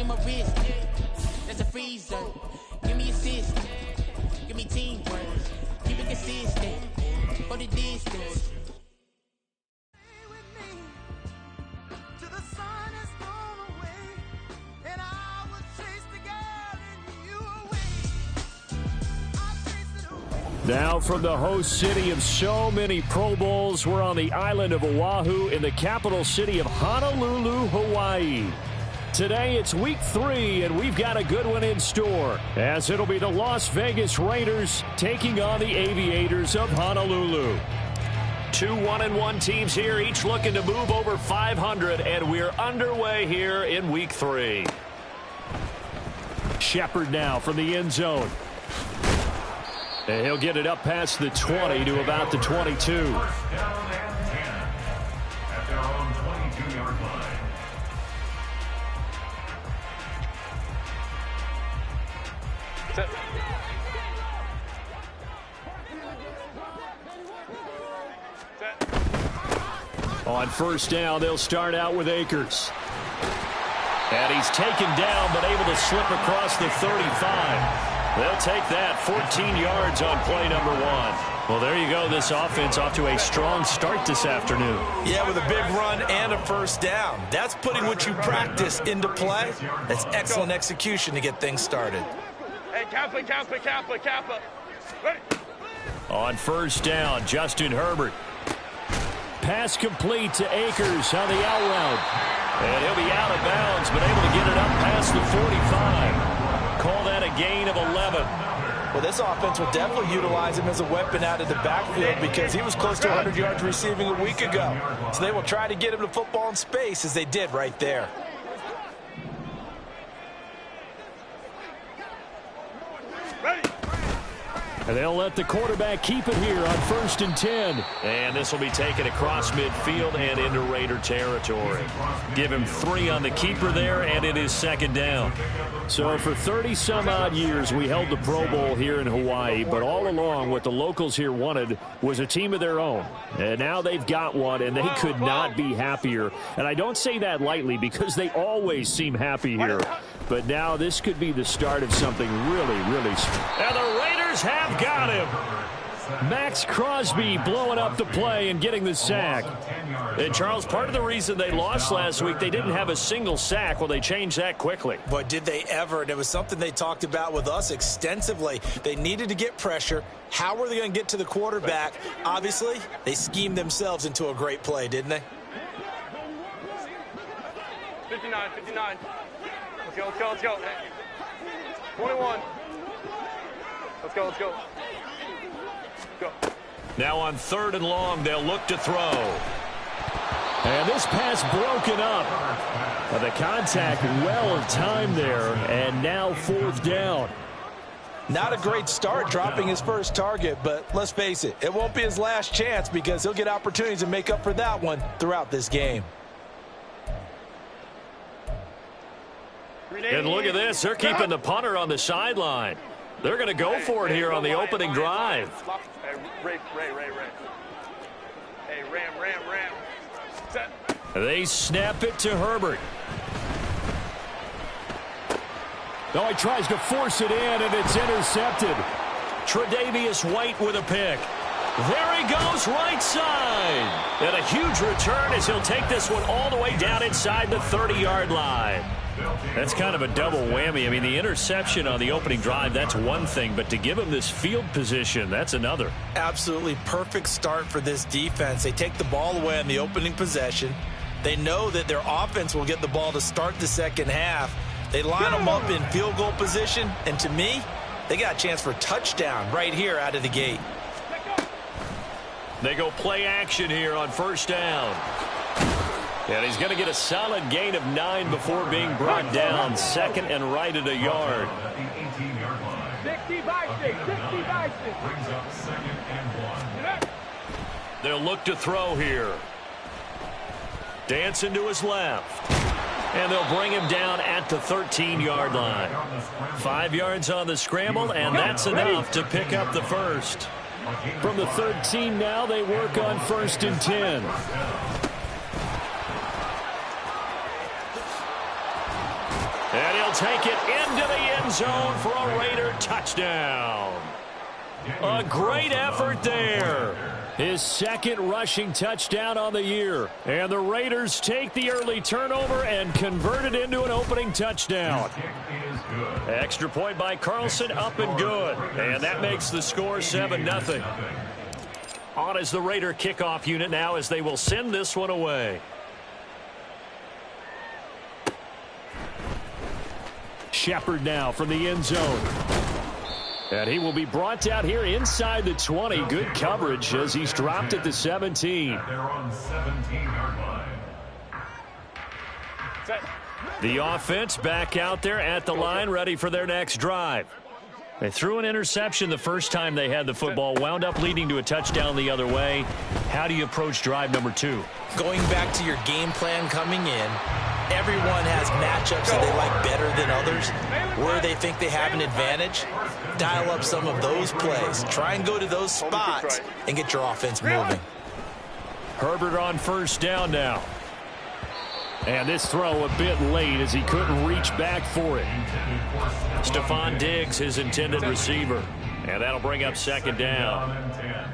in my wrist. That's a freezer. Give me assist. Give me teamwork. Keep it consistent. For the distance. Now from the host city of so many Pro Bowls, we're on the island of Oahu in the capital city of Honolulu, Hawaii. Today it's week 3, and we've got a good one in store, as it'll be the Las Vegas Raiders taking on the Aviators of Honolulu. 2 1-1 teams here, each looking to move over 500, and we're underway here in week 3. Shepard now from the end zone. And he'll get it up past the 20 to about the 22. First down and 10 at their own 22-yard line. On first down, they'll start out with Akers. And he's taken down, but able to slip across the 35. They'll take that 14 yards on play number 1. Well, there you go. This offense off to a strong start this afternoon. Yeah, with a big run and a first down. That's putting what you practice into play. That's excellent execution to get things started. Hey, Kappa. Ready. On first down, Justin Herbert. Pass complete to Akers on the out route. And he'll be out of bounds, but able to get it up past the 45. Call that a gain of 11. Well, this offense will definitely utilize him as a weapon out of the backfield because he was close to 100 yards receiving a week ago. So they will try to get him to football in space as they did right there. Ready. And they'll let the quarterback keep it here on first and 10. And this will be taken across midfield and into Raider territory. Give him 3 on the keeper there, and it is second down. So for 30-some-odd years, we held the Pro Bowl here in Hawaii, but all along what the locals here wanted was a team of their own. And now they've got one, and they could not be happier. And I don't say that lightly because they always seem happy here. But now this could be the start of something really, really special. And the Raiders have got him. Max Crosby blowing up the play and getting the sack. And, Charles, part of the reason they lost last week, they didn't have a single sack. Well, they changed that quickly. But did they ever? And it was something they talked about with us extensively. They needed to get pressure. How were they going to get to the quarterback? Obviously, they schemed themselves into a great play, didn't they? 59. Let's go. 21. Let's go. Go. Now on third and long, they'll look to throw. And this pass broken up. But the contact well timed there, and now fourth down. Not a great start dropping his first target, but let's face it, it won't be his last chance because he'll get opportunities to make up for that one throughout this game. And look at this. They're keeping the punter on the sideline. They're going to go for it here on the opening drive. Hey, Ray. Hey, Ram. Set. They snap it to Herbert. No, he tries to force it in, and it's intercepted. Tre'Davious White with a pick. There he goes, right side. And a huge return as he'll take this one all the way down inside the 30-yard line. That's kind of a double whammy. I mean, the interception on the opening drive, that's one thing, but to give him this field position, that's another. Absolutely perfect start for this defense. They take the ball away on the opening possession. They know that their offense will get the ball to start the second half. They line them up in field goal position, and to me, they got a chance for a touchdown right here out of the gate. They go play action here on first down. And he's going to get a solid gain of 9 before being brought down. Second and right at a yard. 60 by 6. Brings up second and 1. They'll look to throw here. Dancing to his left. And they'll bring him down at the 13-yard line. 5 yards on the scramble, and that's enough to pick up the first. From the 13 now, they work on first and 10. And he'll take it into the end zone for a Raider touchdown. A great effort there. His second rushing touchdown on the year. And the Raiders take the early turnover and convert it into an opening touchdown. Extra point by Carlson, up and good. And that makes the score 7-0. On is the Raider kickoff unit now as they will send this one away. Shepard now from the end zone. And he will be brought down here inside the 20. Good coverage as he's dropped at the 17. They're on 17-yard line. The offense back out there at the line, ready for their next drive. They threw an interception the first time they had the football, wound up leading to a touchdown the other way. How do you approach drive number 2? Going back to your game plan coming in, everyone has matchups that they like better than others. Where they think they have an advantage, dial up some of those plays. Try and go to those spots and get your offense moving. Herbert on first down now. And this throw a bit late as he couldn't reach back for it. Stephon Diggs, his intended receiver. And that'll bring up second down.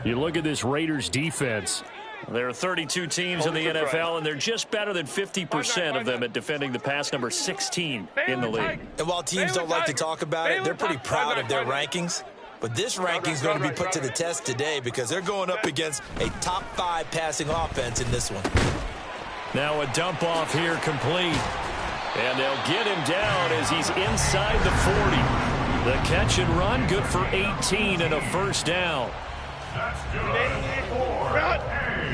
You look at this Raiders defense. There are 32 teams in the NFL, and they're just better than 50% of them at defending the pass, number 16 in the league. And while teams don't like to talk about it, they're pretty proud of their rankings. But this ranking is going to be put to the test today because they're going up against a top 5 passing offense in this one. Now a dump off here complete. And they'll get him down as he's inside the 40. The catch and run good for 18 and a first down. That's good.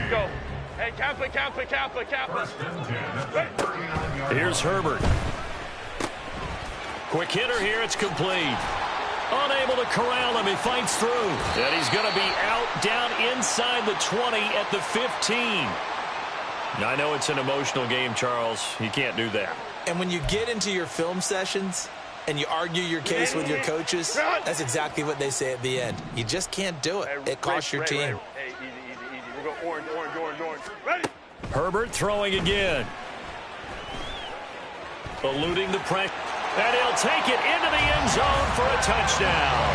Go. Hey, Catholic. Here's Herbert. Quick hitter here. It's complete. Unable to corral him. He fights through. And he's going to be out down inside the 20 at the 15. I know it's an emotional game, Charles. You can't do that. And when you get into your film sessions and you argue your case with your coaches, that's exactly what they say at the end. You just can't do it. It costs your team. Hey, easy. We're going orange. Ready? Herbert throwing again. Eluding the pressure. And he'll take it into the end zone for a touchdown.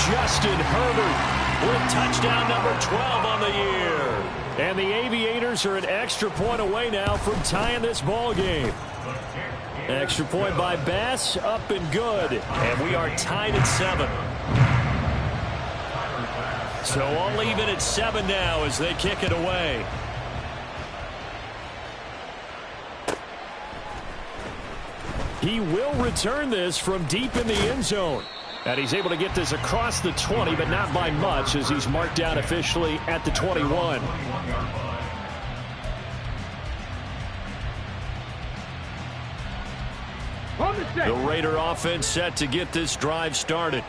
Justin Herbert with touchdown number 12 on the year. And the Aviators are an extra point away now from tying this ball game. Extra point by Bass, up and good. And we are tied at 7. So all even at 7 now as they kick it away. He will return this from deep in the end zone. And he's able to get this across the 20, but not by much as he's marked down officially at the 21. The Raider offense set to get this drive started.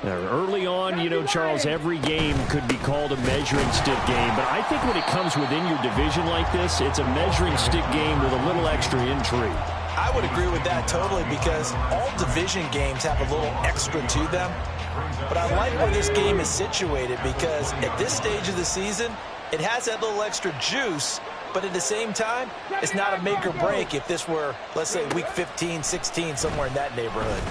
Now, early on, you know, Charles, every game could be called a measuring stick game. But I think when it comes within your division like this, it's a measuring stick game with a little extra intrigue. I would agree with that totally because all division games have a little extra to them. But I like where this game is situated because at this stage of the season, it has that little extra juice. But at the same time, it's not a make or break if this were, let's say, week 15, 16, somewhere in that neighborhood.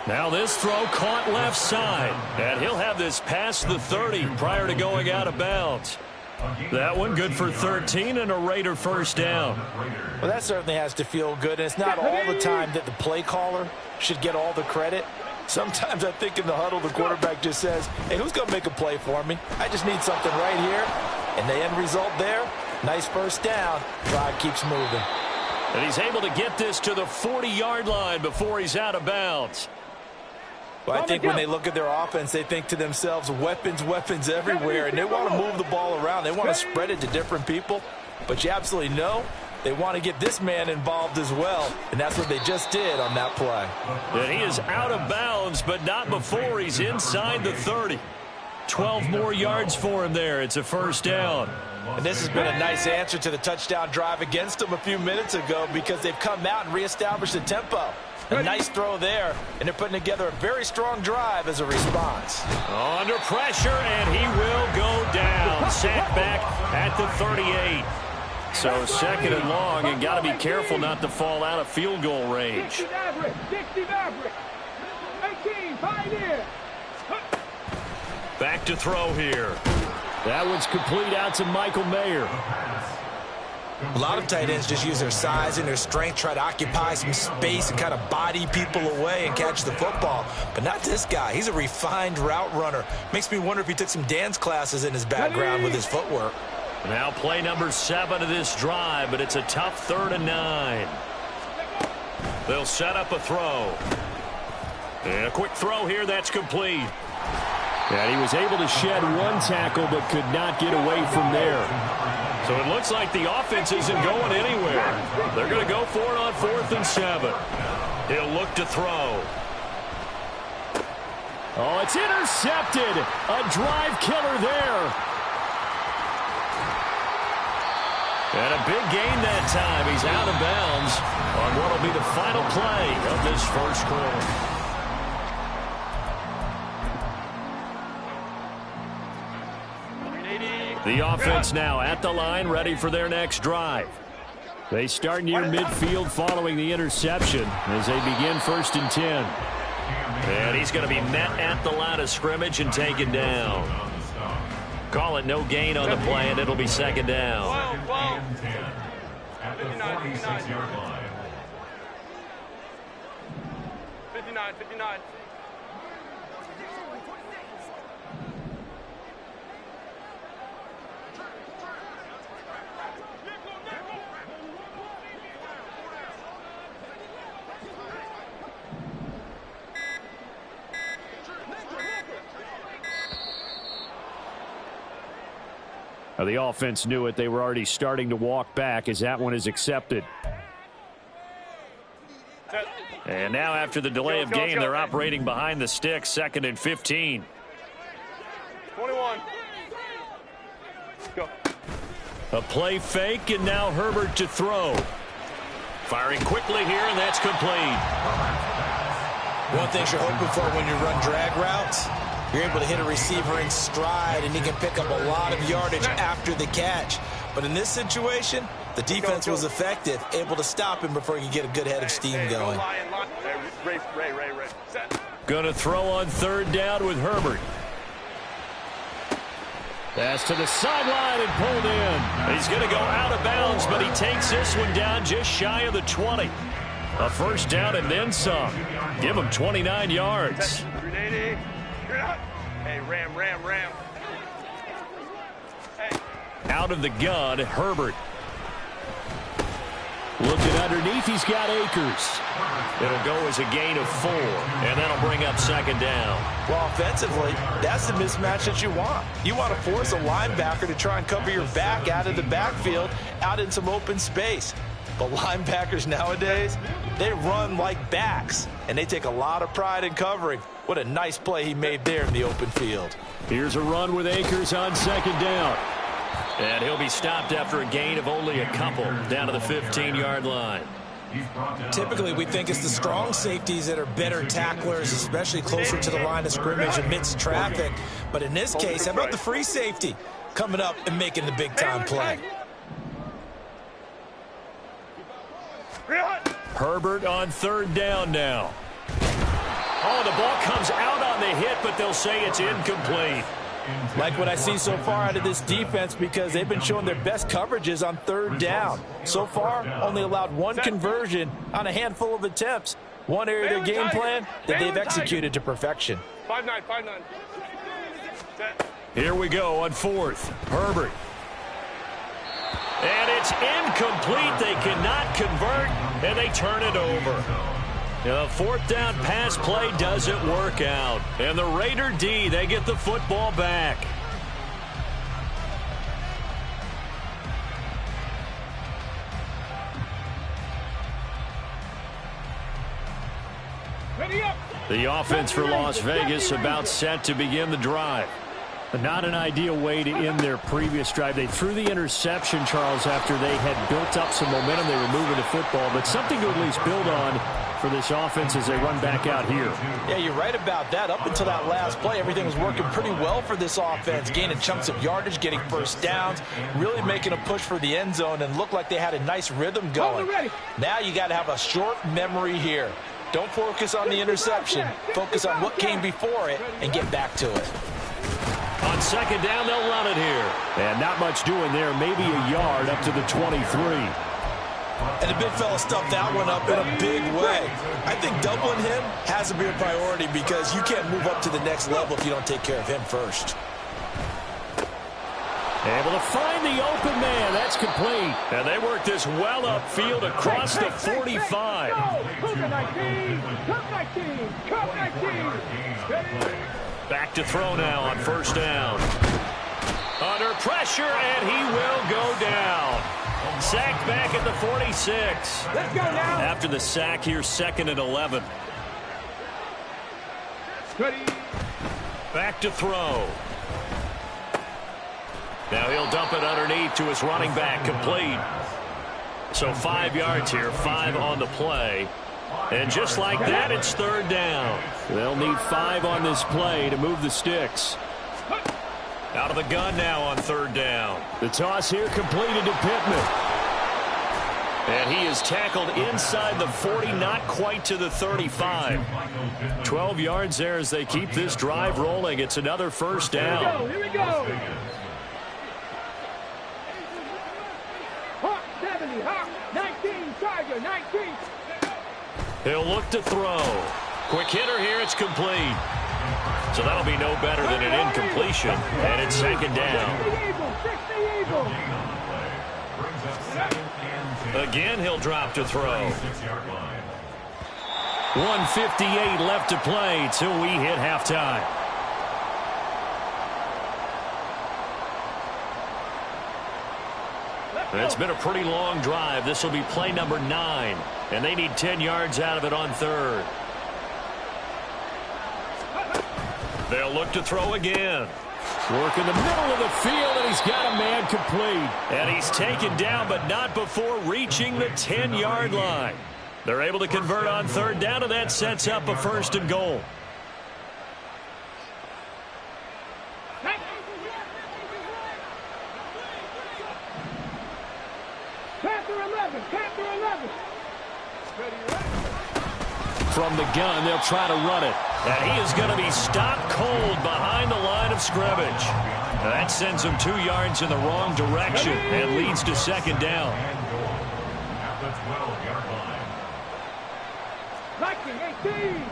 Now this throw caught left side. And he'll have this past the 30 prior to going out of bounds. That one good for 13 and a Raider first down. Well, that certainly has to feel good. And it's not all the time that the play caller should get all the credit. Sometimes I think in the huddle, the quarterback just says, hey, who's going to make a play for me? I just need something right here. And the end result there, nice first down. Drive keeps moving. And he's able to get this to the 40-yard line before he's out of bounds. Well, I think when they look at their offense, they think to themselves, weapons everywhere, and they want to move the ball around. They want to spread it to different people, but you absolutely know they want to get this man involved as well, and that's what they just did on that play. And he is out of bounds, but not before he's inside the 30. 12 more yards for him there. It's a first down. And this has been a nice answer to the touchdown drive against them a few minutes ago because they've come out and reestablished the tempo. A nice throw there, and they're putting together a very strong drive as a response. Under pressure, and he will go down. Sacked back at the 38. So second and long, and got to be careful not to fall out of field goal range. Back to throw here. That one's complete out to Michael Mayer. A lot of tight ends just use their size and their strength, try to occupy some space and kind of body people away and catch the football. But not this guy. He's a refined route runner. Makes me wonder if he took some dance classes in his background with his footwork. Now play number 7 of this drive, but it's a tough 3rd and 9. They'll set up a throw. And a quick throw here, that's complete. And he was able to shed one tackle but could not get away from there. So it looks like the offense isn't going anywhere. They're going to go for it on 4th and 7. He'll look to throw. Oh, it's intercepted. A drive killer there. And a big gain that time. He's out of bounds on what will be the final play of this first quarter. The offense now at the line, ready for their next drive. They start near midfield following the interception as they begin 1st and 10. And he's going to be met at the line of scrimmage and taken down. Call it no gain on the play, and it'll be 2nd down. 59. The offense knew it. They were already starting to walk back as that one is accepted. And now after the delay of game, they're operating behind the sticks, 2nd and 15. 21. Go. A play fake, and now Herbert to throw. Firing quickly here, and that's complete. One thing you're hoping for when you run drag routes, you're able to hit a receiver in stride, and he can pick up a lot of yardage after the catch. But in this situation, the defense was effective, able to stop him before he could get a good head of steam going. Ray. Gonna throw on 3rd down with Herbert. Pass to the sideline and pulled in. He's gonna go out of bounds, but he takes this one down just shy of the 20. A 1st down and then some. Give him 29 yards. Hey, Ram. Hey. Out of the gun, Herbert. Looking underneath, he's got Akers. It'll go as a gain of 4, and that'll bring up 2nd down. Well, offensively, that's the mismatch that you want. You want to force a linebacker to try and cover your back out of the backfield, out in some open space. But linebackers nowadays, they run like backs, and they take a lot of pride in covering. What a nice play he made there in the open field. Here's a run with Akers on 2nd down. And he'll be stopped after a gain of only a couple, down to the 15-yard line. Typically, we think it's the strong safeties that are better tacklers, especially closer to the line of scrimmage amidst traffic. But in this case, how about the free safety coming up and making the big-time play? Herbert on 3rd down now. Oh, the ball comes out on the hit, but they'll say it's incomplete. Like what I see so far out of this defense, because they've been showing their best coverages on 3rd down. So far, only allowed 1 conversion on a handful of attempts. One area of their game plan that they've executed to perfection. 5-9. Here we go on 4th. Herbert. And it's incomplete. They cannot convert, and they turn it over. The 4th down pass play doesn't work out. And the Raider D, they get the football back. The offense for Las Vegas about set to begin the drive. Not an ideal way to end their previous drive. They threw the interception, Charles, after they had built up some momentum. They were moving the football, but something to at least build on for this offense as they run back out here. Yeah, you're right about that. Up until that last play, everything was working pretty well for this offense, gaining chunks of yardage, getting first downs, really making a push for the end zone, and looked like they had a nice rhythm going. Now you got to have a short memory here. Don't focus on the interception. Focus on what came before it and get back to it. On second down, they'll run it here. And not much doing there. Maybe a yard up to the 23. And the big fella stuffed that one up in a big way. I think doubling him has to be a priority because you can't move up to the next level if you don't take care of him first. Able to find the open man. That's complete. And they work this well upfield across the 45. Back to throw now on first down. Under pressure, and he will go down. Sacked back at the 46. Let's go now. After the sack, here's 2nd and 11. Back to throw. Now he'll dump it underneath to his running back, complete. So 5 yards here, 5 on the play. And just like that, it's 3rd down. They'll need 5 on this play to move the sticks. Out of the gun now on 3rd down. The toss here completed to Pittman. And he is tackled inside the 40, not quite to the 35. 12 yards there as they keep this drive rolling. It's another first down. Here we go. Hawk 70, Hawk 19, Charger 19. He'll look to throw. Quick hitter here, it's complete. So that'll be no better than an incompletion. And it's 2nd down. Again, he'll drop to throw. 1:58 left to play till we hit halftime. It's been a pretty long drive. This will be play number 9. And they need 10 yards out of it on 3rd. They'll look to throw again. Work in the middle of the field, and he's got a man complete. And he's taken down, but not before reaching the 10-yard line. They're able to convert on 3rd down, and that sets up a 1st and goal. From the gun, they'll try to run it. And he is going to be stopped cold behind the line of scrimmage. Now that sends him 2 yards in the wrong direction and leads to 2nd down. At the 12-yard line. 18.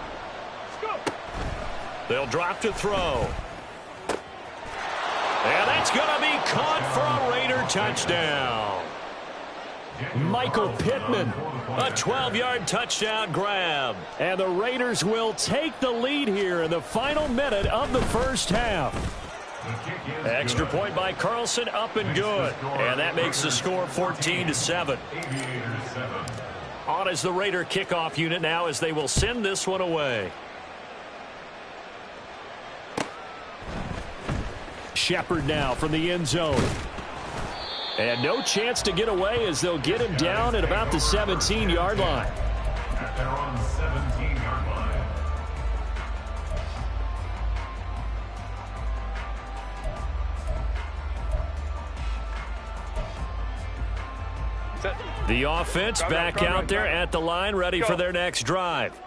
Go. They'll drop to throw. And that's going to be caught for a Raider touchdown. Michael Pittman. A 12-yard touchdown grab. And the Raiders will take the lead here in the final minute of the first half. Extra point by Carlson, up and good. And that makes the score 14-7. On is the Raider kickoff unit now as they will send this one away. Shepard now from the end zone. And no chance to get away as they'll get him down at about the 17-yard line. At their own 17-yard line. The offense back out there at the line, ready for their next drive.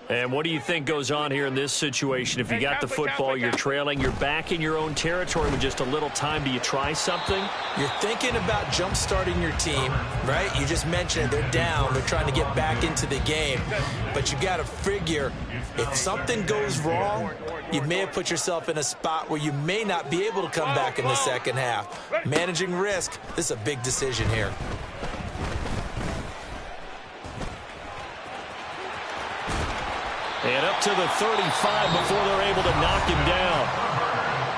And what do you think goes on here in this situation? If you got the football, you're trailing, you're back in your own territory with just a little time. Do you try something? You're thinking about jump-starting your team, right? You just mentioned it. They're down. They're trying to get back into the game. But you got to figure, if something goes wrong, you may have put yourself in a spot where you may not be able to come back in the second half. Managing risk, this is a big decision here. And up to the 35 before they're able to knock him down.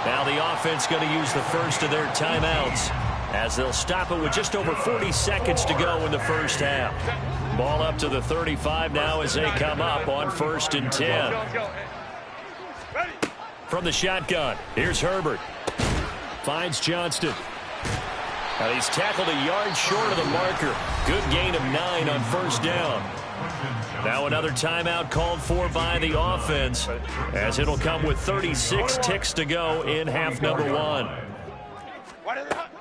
Now the offense going to use the first of their timeouts as they'll stop it with just over 40 seconds to go in the first half. Ball up to the 35 now as they come up on 1st and 10. From the shotgun, here's Herbert. Finds Johnston. Now he's tackled a yard short of the marker. Good gain of 9 on 1st down. Now another timeout called for by the offense, as it'll come with 36 ticks to go in half number one.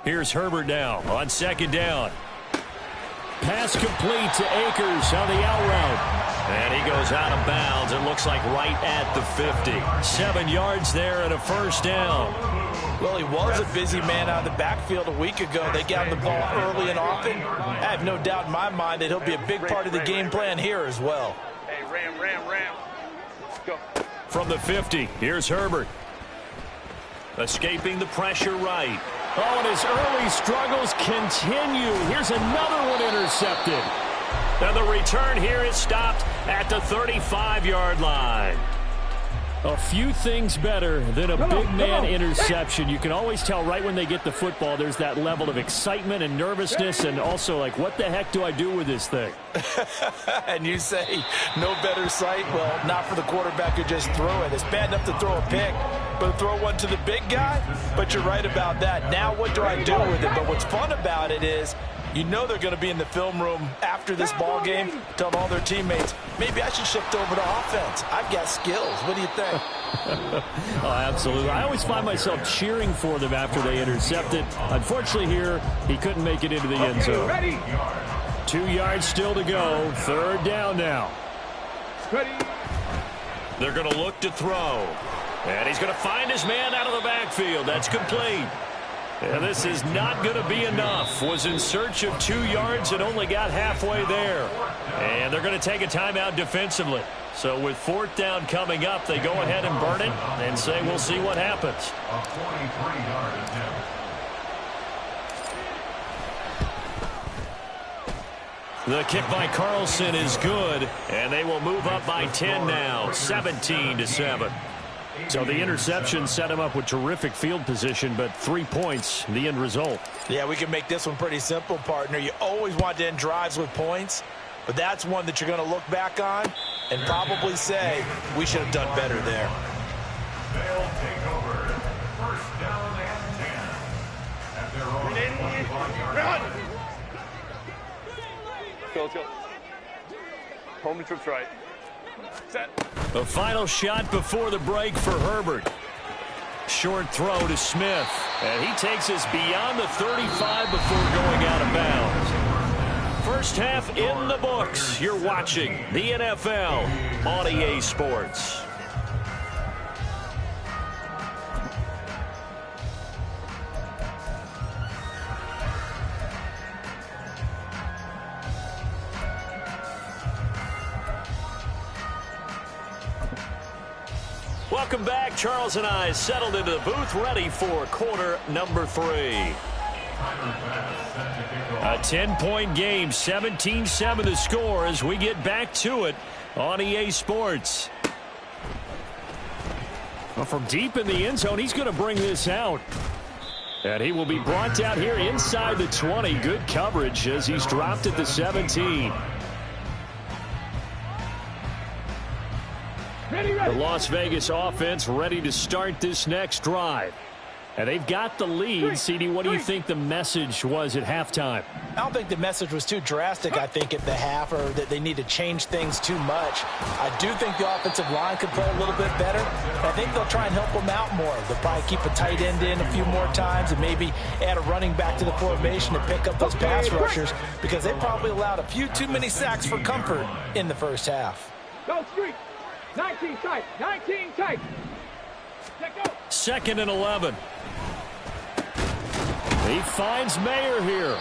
Here's Herbert now on second down. Pass complete to Akers on the out route. And he goes out of bounds. It looks like right at the 50. 7 yards there and a first down. Well, he was a busy man out of the backfield a week ago. They got him the ball early and often. I have no doubt in my mind that he'll be a big part of the game plan here as well. Hey, ram. Let's go. From the 50, here's Herbert. Escaping the pressure right. Oh, and his early struggles continue. Here's another one intercepted. And the return here is stopped at the 35-yard line. A few things better than a big man interception. You can always tell right when they get the football, there's that level of excitement and nervousness, and also like, what the heck do I do with this thing? And you say, no better sight? Well, not for the quarterback who just threw it. It's bad enough to throw a pick, but to throw one to the big guy? But you're right about that. Now what do I do with it? But what's fun about it is, you know they're going to be in the film room after this ball game, telling all their teammates, maybe I should shift over to offense. I've got skills. What do you think? Oh, absolutely. I always find myself cheering for them after they intercept it. Unfortunately here, he couldn't make it into the end zone. 2 yards still to go. Third down now. They're going to look to throw. And he's going to find his man out of the backfield. That's complete. And this is not going to be enough. Was in search of 2 yards and only got halfway there. And they're going to take a timeout defensively. So with fourth down coming up, they go ahead and burn it and say we'll see what happens. The kick by Carlson is good, and they will move up by 10 now, 17-7. So the interception set him up with terrific field position, but 3 points, the end result. Yeah, we can make this one pretty simple, partner. You always want to end drives with points, but that's one that you're going to look back on and probably say, we should have done better there. They'll take over. First down and 10. At their own 25-yard line. Let's go. Home trips right. Set. The final shot before the break for Herbert. Short throw to Smith. And he takes us beyond the 35 before going out of bounds. First half in the books. You're watching the NFL on EA Sports. Welcome back. Charles and I settled into the booth, ready for quarter number 3. A 10-point game, 17-7 the score as we get back to it on EA Sports. Well, from deep in the end zone, he's going to bring this out. And he will be brought down here inside the 20. Good coverage as he's dropped at the 17. The Las Vegas offense ready to start this next drive. And they've got the lead. CD, what do you think the message was at halftime? I don't think the message was too drastic, I think, at the half, or that they need to change things too much. I do think the offensive line could play a little bit better. I think they'll try and help them out more. They'll probably keep a tight end in a few more times and maybe add a running back to the formation to pick up those pass rushers, because they probably allowed a few too many sacks for comfort in the first half. Go street. 19 tight. 19 tight. Let go. 2nd and 11. He finds Mayer here.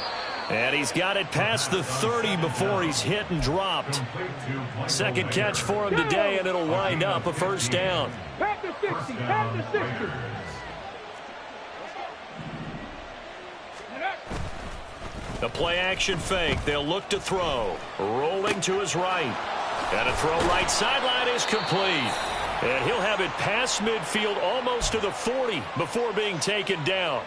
And he's got it past the 30 before he's hit and dropped. Second catch for him today, and it'll wind up a first down. Pat the 60. Pat the 60. The play action fake. They'll look to throw. Rolling to his right. And a throw right sideline is complete. And he'll have it past midfield almost to the 40 before being taken down.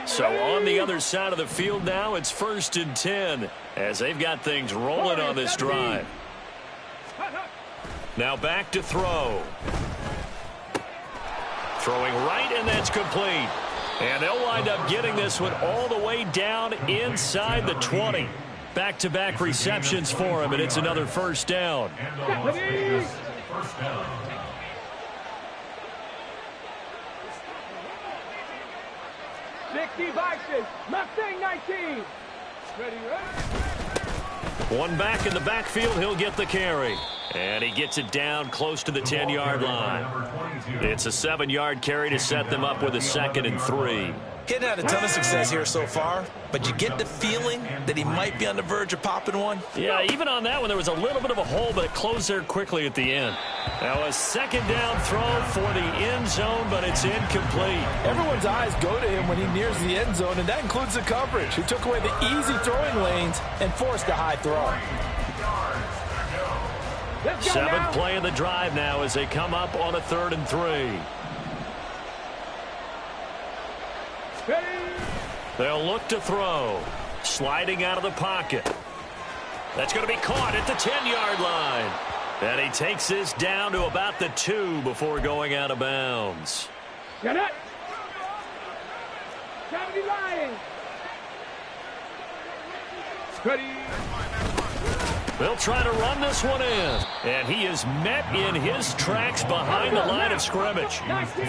So on the other side of the field now, it's 1st and 10 as they've got things rolling on this drive. Now back to throw. Throwing right, and that's complete. And they'll wind up getting this one all the way down inside the 20. Back-to-back receptions for him, and it's another first down. First down. Mustang 19. Ready. One back in the backfield, he'll get the carry. And he gets it down close to the 10-yard line. It's a 7-yard carry to set them up with a 2nd and 3. Getting had a ton of success here so far, but you get the feeling that he might be on the verge of popping one. Yeah, even on that one, there was a little bit of a hole, but it closed there quickly at the end. Now a 2nd down throw for the end zone, but it's incomplete. Everyone's eyes go to him when he nears the end zone, and that includes the coverage, who took away the easy throwing lanes and forced a high throw. 7th play of the drive now as they come up on a 3rd and 3. They'll look to throw. Sliding out of the pocket. That's going to be caught at the 10-yard line. And he takes this down to about the 2 before going out of bounds. Get it. 70 line. Ready. They'll try to run this one in. And he is met in his tracks behind the line of scrimmage.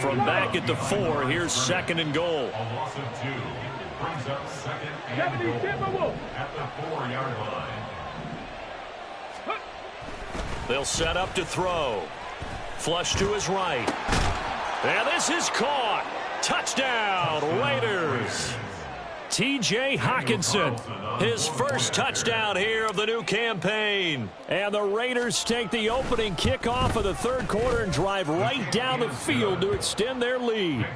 From back at the 4, here's 2nd and goal. A loss of 2. Brings up 2nd and goal at the 4-yard line. They'll set up to throw. Flush to his right. And this is caught. Touchdown, Raiders. T.J. Hockenson, his first touchdown here of the new campaign. And the Raiders take the opening kickoff of the 3rd quarter and drive right down the field to extend their lead.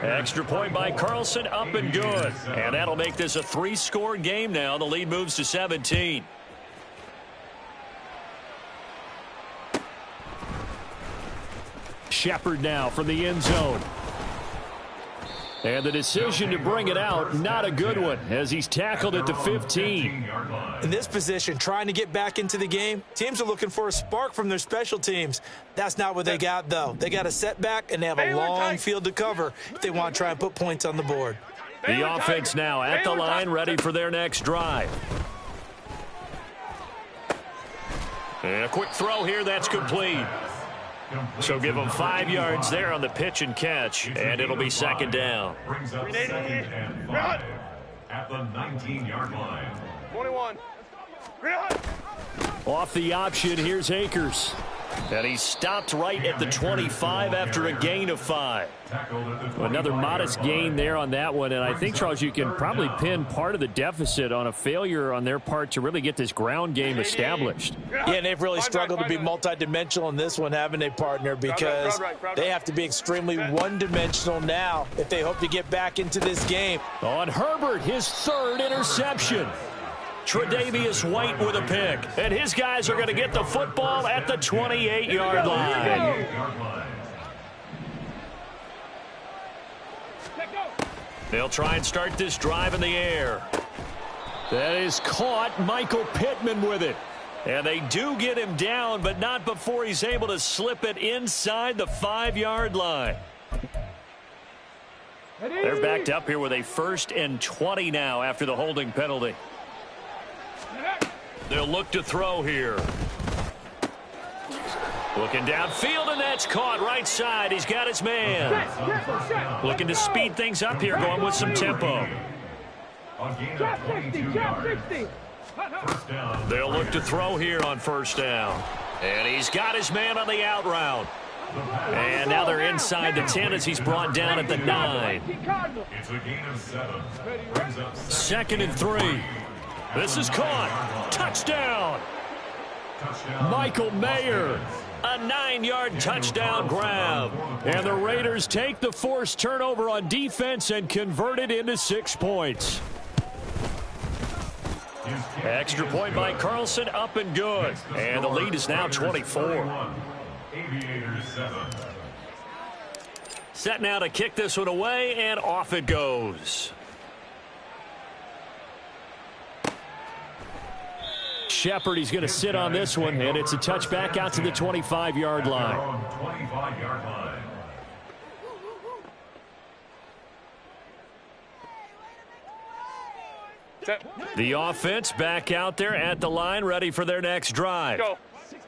Extra point by Carlson, up and good. And that'll make this a 3-score game now. The lead moves to 17. Shepard now from the end zone. And the decision to bring it out, not a good one, as he's tackled at the 15. In this position, trying to get back into the game, teams are looking for a spark from their special teams. That's not what they got, though. They got a setback, and they have a long field to cover if they want to try and put points on the board. The offense now at the line, ready for their next drive. And a quick throw here, that's complete. So give them 5 yards there on the pitch and catch, and it'll be 2nd down. Brings up 2nd and 5 at the 19-yard line. 21. Off the option, here's Akers. And he stopped right at the 25 after a gain of 5. Another modest gain there on that one, and I think, Charles, you can probably pin part of the deficit on a failure on their part to really get this ground game established. Yeah, and they've really struggled to be multidimensional in this one, haven't they, partner? Because they have to be extremely one-dimensional now if they hope to get back into this game. On Herbert, his 3rd interception. Tre'Davious White with a pick. And his guys are going to get the football at the 28-yard line. They'll try and start this drive in the air. That is caught. Michael Pittman with it. And they do get him down, but not before he's able to slip it inside the 5-yard line. They're backed up here with a 1st and 20 now after the holding penalty. They'll look to throw here. Looking downfield, and that's caught right side. He's got his man. Looking to speed things up here, going with some tempo. They'll look to throw here on 1st down. And he's got his man on the out route. And now they're inside the 10 as he's brought down at the 9. It's a gain of 7. Brings up 2nd and 3. This is caught. Touchdown. Michael Mayer. A 9-yard touchdown grab. And the Raiders take the forced turnover on defense and convert it into 6 points. Extra point by Carlson, up and good. And the lead is now 24. Aviators 7. Set now to kick this one away, and off it goes. Shepard, he's going to sit on this one, and it's a touchback out to the 25-yard line. 25-yard line. Set. The offense back out there at the line, ready for their next drive. Go.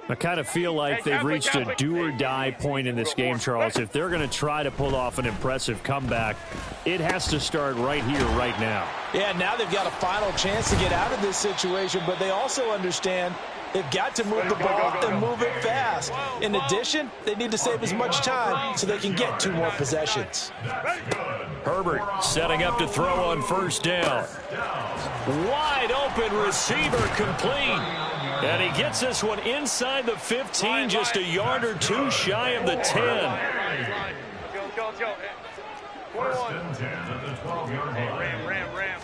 I kind of feel like they've reached a do-or-die point in this game, Charles. If they're going to try to pull off an impressive comeback, it has to start right here, right now. Yeah, now they've got a final chance to get out of this situation, but they also understand they've got to move the ball and move it fast. In addition, they need to save as much time so they can get 2 more possessions. Herbert setting up to throw on first down. Wide open receiver complete. And he gets this one inside the 15, just a yard or 2 shy of the 10. Let's go. 21. Ram.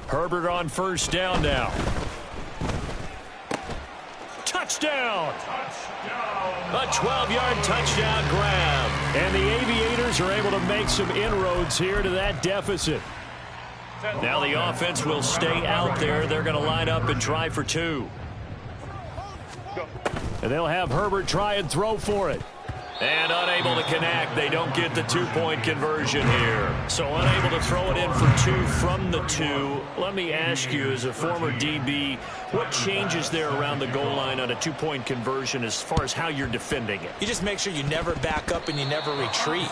Herbert on first down now. Touchdown! A 12-yard touchdown grab. And the Aviators are able to make some inroads here to that deficit. Now the offense will stay out there. They're going to line up and try for 2. And they'll have Herbert try and throw for it. And unable to connect. They don't get the 2-point conversion here. So unable to throw it in for 2 from the 2. Let me ask you, as a former DB, what changes there around the goal line on a 2-point conversion as far as how you're defending it? You just make sure you never back up and you never retreat.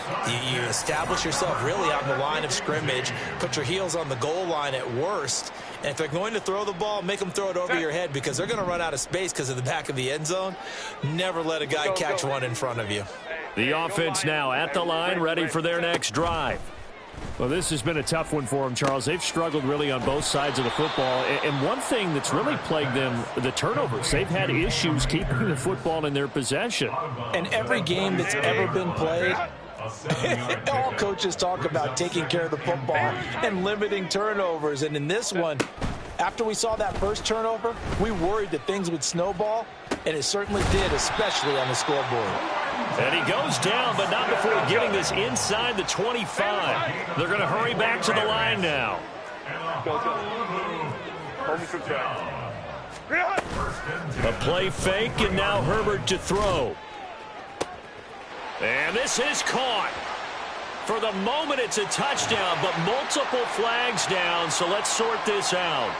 You establish yourself really on the line of scrimmage, put your heels on the goal line at worst, and if they're going to throw the ball, make them throw it over your head because they're going to run out of space because of the back of the end zone. Never let a guy catch one in front of you. The offense now at the line, ready for their next drive. Well, this has been a tough one for them, Charles. They've struggled really on both sides of the football. And one thing that's really plagued them, the turnovers. They've had issues keeping the football in their possession. And every game that's ever been played, all coaches talk about taking care of the football and limiting turnovers. And in this one, after we saw that first turnover, we worried that things would snowball, and it certainly did, especially on the scoreboard. And he goes down, but not before getting this inside the 25. They're going to hurry back to the line now. A play fake, and now Herbert to throw. And this is caught. For the moment, it's a touchdown, but multiple flags down, so let's sort this out.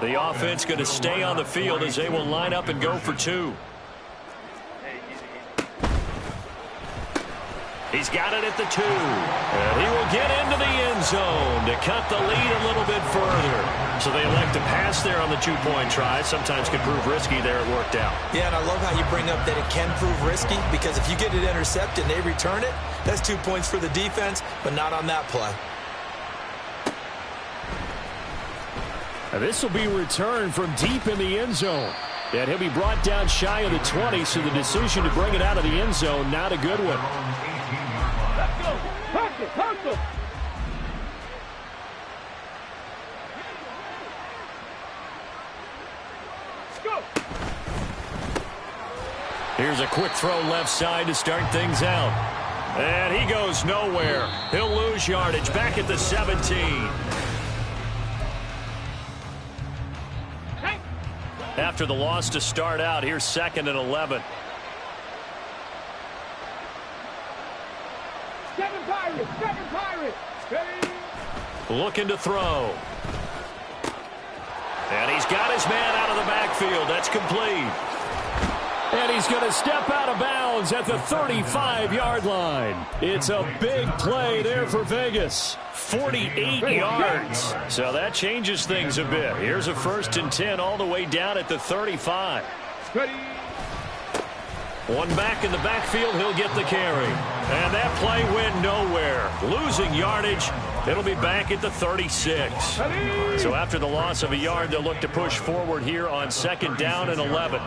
The offense going to stay on the field as they will line up and go for 2. He's got it at the 2. And he will get into the end zone to cut the lead a little bit further. So they elect to pass there on the 2-point try. Sometimes can prove risky. There it worked out. Yeah, and I love how you bring up that it can prove risky because if you get it intercepted and they return it, that's 2 points for the defense, but not on that play. And this will be returned from deep in the end zone. And he'll be brought down shy of the 20, so the decision to bring it out of the end zone, not a good one. Let's go. Hustle. Go. Here's a quick throw left side to start things out. And he goes nowhere. He'll lose yardage back at the 17. After the loss to start out, here's 2nd and 11. 7 Pirates. Ready? Looking to throw. And he's got his man out of the backfield. That's complete. And he's going to step out of bounds at the 35-yard line. It's a big play there for Vegas. 48 yards. So that changes things a bit. Here's a 1st and 10 all the way down at the 35. Ready? One back in the backfield, he'll get the carry. And that play went nowhere. Losing yardage, it'll be back at the 36. So after the loss of a yard, they'll look to push forward here on 2nd down and 11.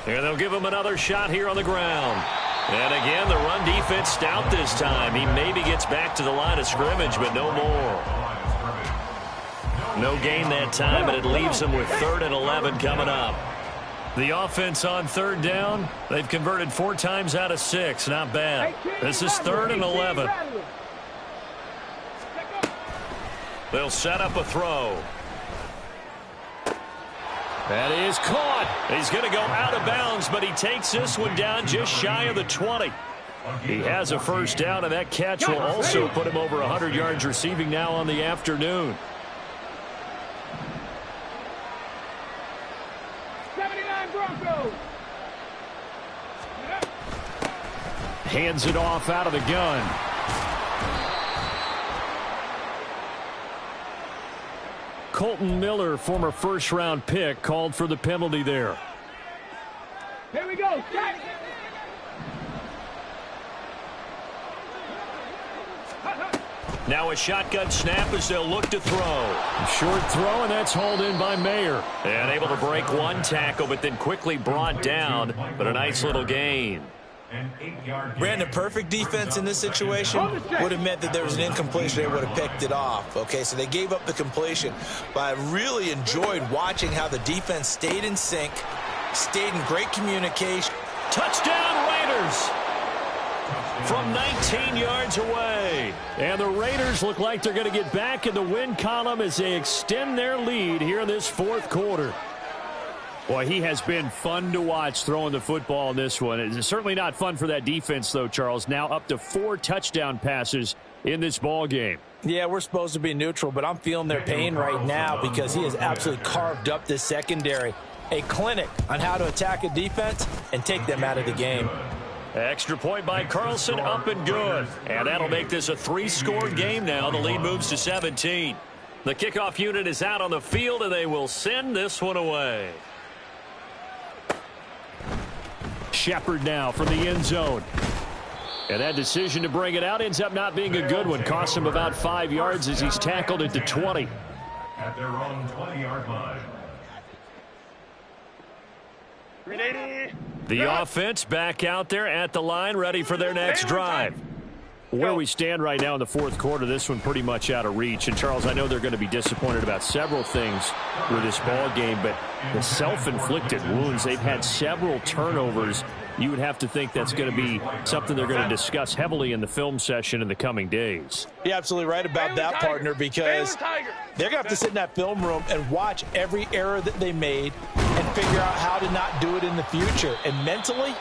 And they'll give him another shot here on the ground. And again, the run defense stout this time. He maybe gets back to the line of scrimmage, but no more. No gain that time, and it leaves them with 3rd and 11 coming up. The offense on 3rd down, they've converted 4 times out of 6. Not bad. This is 3rd and 11. They'll set up a throw. That is caught. He's going to go out of bounds, but he takes this one down just shy of the 20. He has a first down, and that catch will also put him over 100 yards receiving now on the afternoon. 79 Broncos. Hands it off out of the gun. Colton Miller, former first-round pick, called for the penalty there. Here we go. Set. Now a shotgun snap as they'll look to throw. Short throw, and that's hauled in by Mayer. And able to break one tackle, but then quickly brought down. But a nice little gain. Brandon, perfect defense in this situation would have meant that there was an incompletion. They would have picked it off. Okay, so they gave up the completion. But I really enjoyed watching how the defense stayed in sync, stayed in great communication. Touchdown, Raiders! From 19 yards away. And the Raiders look like they're going to get back in the win column as they extend their lead here in this fourth quarter. Boy, he has been fun to watch throwing the football in this one. It's certainly not fun for that defense, though, Charles. Now up to 4 touchdown passes in this ball game. Yeah, we're supposed to be neutral, but I'm feeling their pain right now because he has absolutely carved up this secondary. A clinic on how to attack a defense and take them out of the game. Extra point by Carlson, up and good. And that'll make this a 3-score game now. The lead moves to 17. The kickoff unit is out on the field, and they will send this one away. Shepard now from the end zone. And that decision to bring it out ends up not being a good one. Costs him about 5 yards as he's tackled at the 20. At their own 20-yard line. 380. The offense back out there at the line, ready for their next drive. Where we stand right now in the fourth quarter, this one pretty much out of reach. And, Charles, I know they're going to be disappointed about several things with this ball game, but the self-inflicted wounds, they've had several turnovers. You would have to think that's going to be something they're going to discuss heavily in the film session in the coming days. You're absolutely right about that, partner, because they're going to have to sit in that film room and watch every error that they made and figure out how to not do it in the future. And mentally,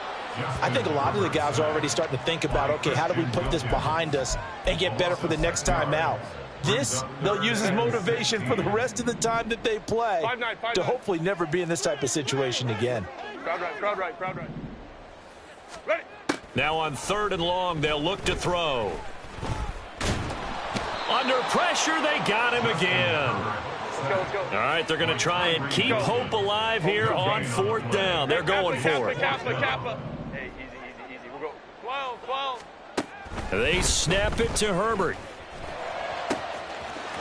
I think a lot of the guys are already starting to think about, okay, how do we put this behind us and get better for the next time out? This, they'll use as motivation for the rest of the time that they play to hopefully never be in this type of situation again. Crowd right, crowd right, crowd right. Ready. Now on 3rd and long, they'll look to throw. Under pressure, they got him again. Let's go. All right, they're going to try and keep hope alive here on 4th down. They're going for it. Kappa. Hey, easy. We'll go 12. They snap it to Herbert.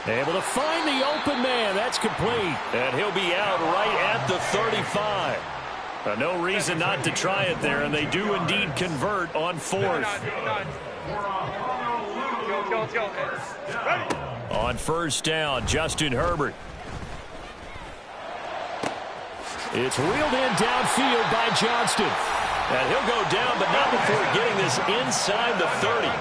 Able to find the open man. That's complete. And he'll be out right at the 35. No reason not to try it there, and they do indeed convert on 4th. Let's go. Ready. On 1st down, Justin Herbert. It's reeled in downfield by Johnston. And he'll go down, but not before getting this inside the 30.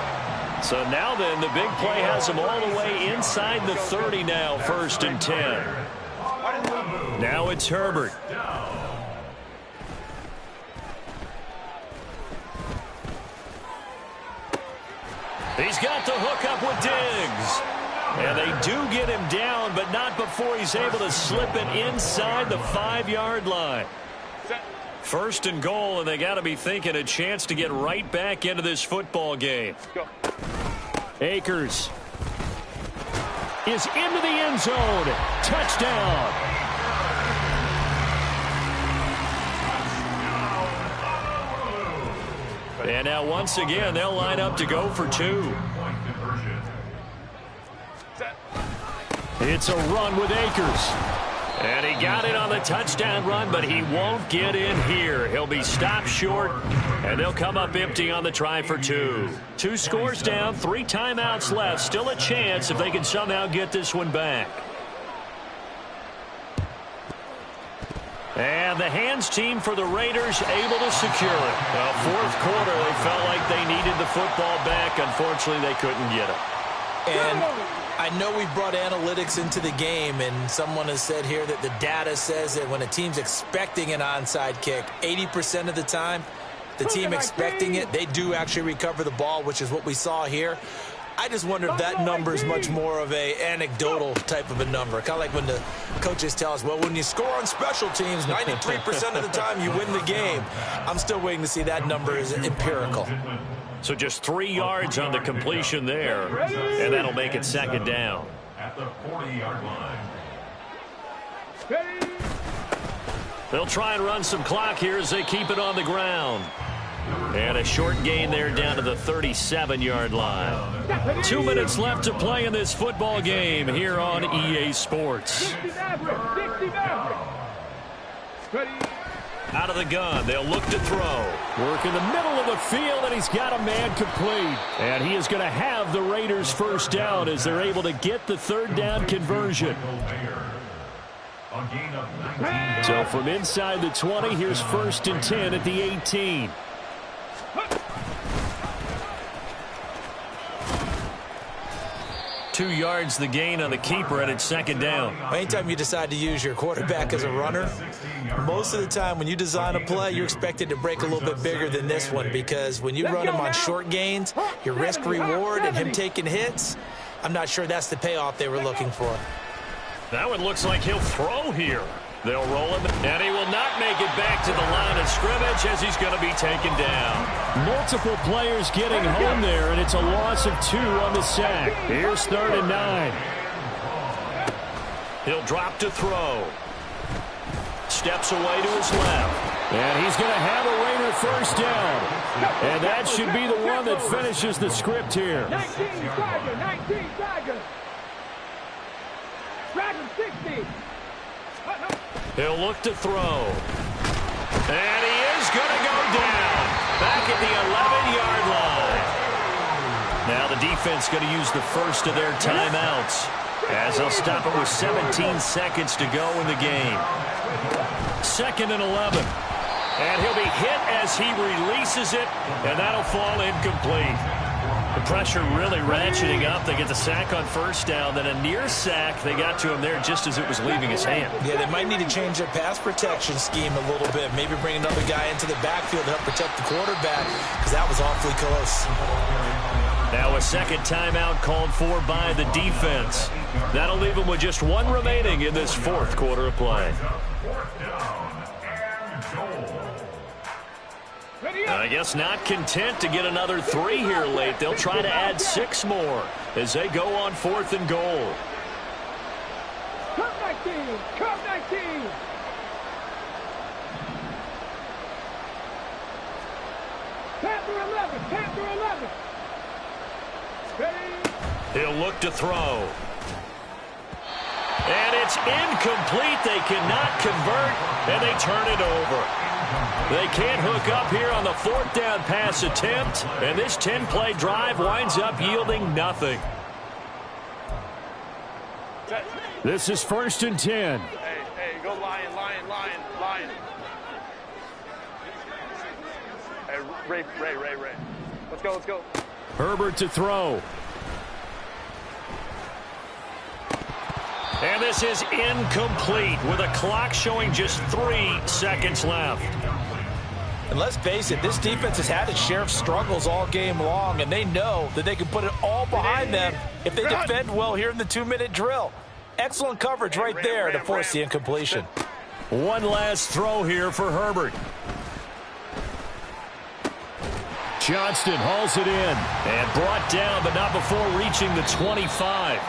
So now then, the big play has him all the way inside the 30 now, 1st and 10. Now it's Herbert. He's got the hook up with Diggs. And they do get him down, but not before he's able to slip it inside the 5-yard line. 1st and goal, and they got to be thinking a chance to get right back into this football game. Go. Akers is into the end zone. Touchdown. And now once again, they'll line up to go for 2. It's a run with Akers. And he got it on the touchdown run, but he won't get in here. He'll be stopped short, and they'll come up empty on the try for 2. 2 scores down, 3 timeouts left. Still a chance if they can somehow get this one back. And the hands team for the Raiders able to secure it. Well, 4th quarter, they felt like they needed the football back. Unfortunately, they couldn't get it. And I know we've brought analytics into the game, and someone has said here that the data says that when a team's expecting an onside kick, 80% of the time, the team expecting it, they do actually recover the ball, which is what we saw here. I just wonder if that number is much more of a anecdotal type of a number. Kind of like when the coaches tell us, well, when you score on special teams, 93% of the time you win the game. I'm still waiting to see that number is empirical. So just 3 yards on the completion there, and that'll make it second down. At the 40-yard line. They'll try and run some clock here as they keep it on the ground. And a short gain there down to the 37-yard line. 2 minutes left to play in this football game here on EA Sports. Out of the gun, they'll look to throw. Work in the middle of the field, and he's got a man complete. And he is going to have the Raiders first down as they're able to get the third down conversion. So from inside the 20, here's 1st and 10 at the 18. Two yards the gain on the keeper, and it's second down. Anytime you decide to use your quarterback as a runner, most of the time when you design a play, you're expected to break a little bit bigger than this one, because when you run him on short gains, your risk-reward and him taking hits, I'm not sure that's the payoff they were looking for. That one looks like he'll throw here. They'll roll him, and he will not make it back to the line of scrimmage as he's going to be taken down. Multiple players getting home there, and it's a loss of 2 on the sack. Here's 3rd and 9. He'll drop to throw. Steps away to his left. And he's going to have a Raider first down. And that should be the one that finishes the script here. 19 Tiger. Dragon 60. He'll look to throw. And he is going to go down. Back at the 11-yard line. Now the defense going to use the first of their timeouts, as they'll stop it with 17 seconds to go in the game. 2nd and 11. And he'll be hit as he releases it, and that'll fall incomplete. The pressure really ratcheting up. They get the sack on first down, then a near sack. They got to him there just as it was leaving his hand. Yeah, they might need to change their pass protection scheme a little bit. Maybe bring another guy into the backfield to help protect the quarterback, because that was awfully close. Now a second timeout called for by the defense. That'll leave them with just 1 remaining in this 4th quarter of play. I guess not content to get another 3 here late. They'll try to add 6 more as they go on 4th and goal. Come 19. Panther 11. He'll look to throw. And it's incomplete. They cannot convert, and they turn it over. They can't hook up here on the 4th down pass attempt, and this 10-play drive winds up yielding nothing. This is 1st and 10. Hey, go lion. Hey, Ray. Let's go. Herbert to throw. And this is incomplete with a clock showing just 3 seconds left. And let's face it, this defense has had its share of struggles all game long, and they know that they can put it all behind them if they defend well here in the 2-minute drill. Excellent coverage right there to force the incompletion. One last throw here for Herbert. Johnston hauls it in and brought down, but not before reaching the 25.